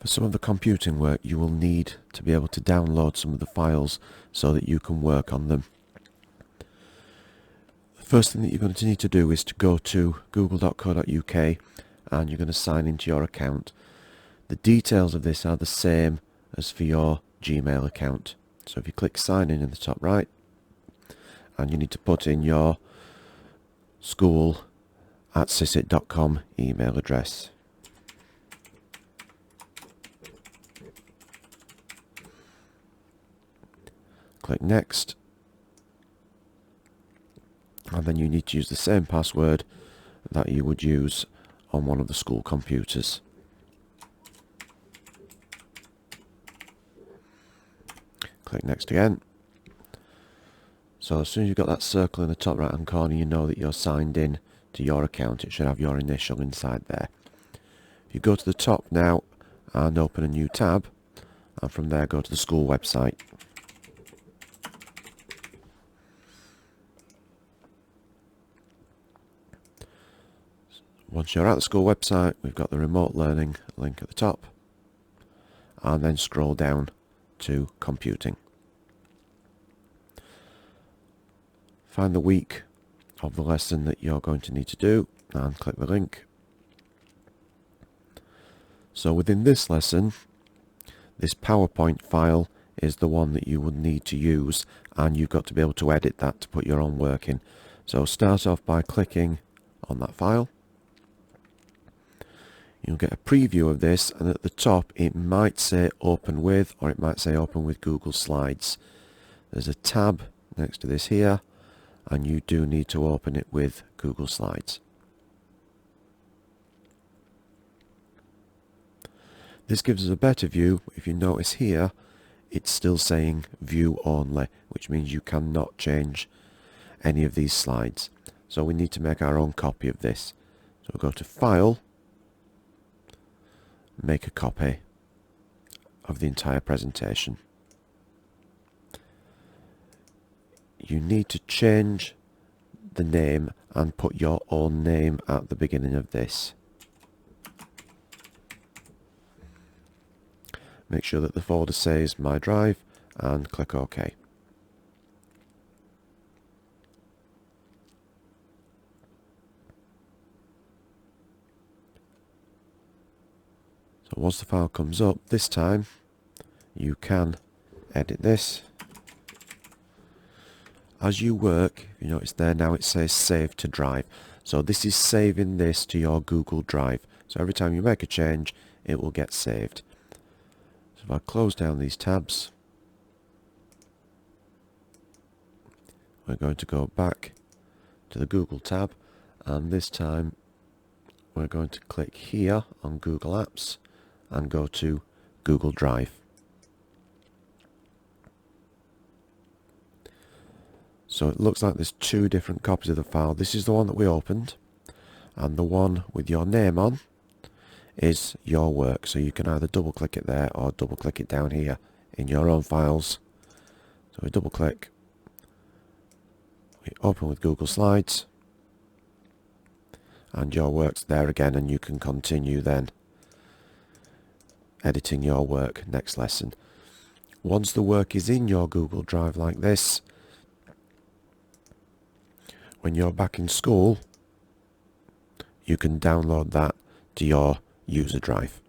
For some of the computing work, you will need to be able to download some of the files so that you can work on them. The first thing that you're going to need to do is to go to google.co.uk and you're going to sign into your account. The details of this are the same as for your Gmail account. So if you click sign in the top right, and you need to put in your school@cisit.com email address. Click next, and then you need to use the same password that you would use on one of the school computers. Click next again. So as soon as you've got that circle in the top right hand corner, you know that you're signed in to your account. It should have your initial inside there. If you go to the top now and open a new tab, and from there go to the school website. Once you're at the school website, we've got the remote learning link at the top, and then scroll down to computing. Find the week of the lesson that you're going to need to do and click the link. So within this lesson, this PowerPoint file is the one that you would need to use, and you've got to be able to edit that to put your own work in. So start off by clicking on that file. You'll get a preview of this, and at the top it might say open with, or it might say open with Google Slides. There's a tab next to this here, and you do need to open it with Google Slides. This gives us a better view. If you notice here, it's still saying view only, which means you cannot change any of these slides. So we need to make our own copy of this. So we'll go to File, make a copy of the entire presentation. You need to change the name and put your own name at the beginning of this. Make sure that the folder says My Drive and click OK. So once the file comes up, this time you can edit this. As you work, you notice there now it says Save to Drive. So this is saving this to your Google Drive. So every time you make a change, it will get saved. So if I close down these tabs, we're going to go back to the Google tab, and this time we're going to click here on Google Apps and go to Google Drive. So it looks like there's two different copies of the file. This is the one that we opened, and the one with your name on is your work. So you can either double click it there or double click it down here in your own files. So we double click, we open with Google Slides, and your work's there again, and you can continue then editing your work next lesson. Once the work is in your Google Drive like this, when you're back in school, you can download that to your user drive.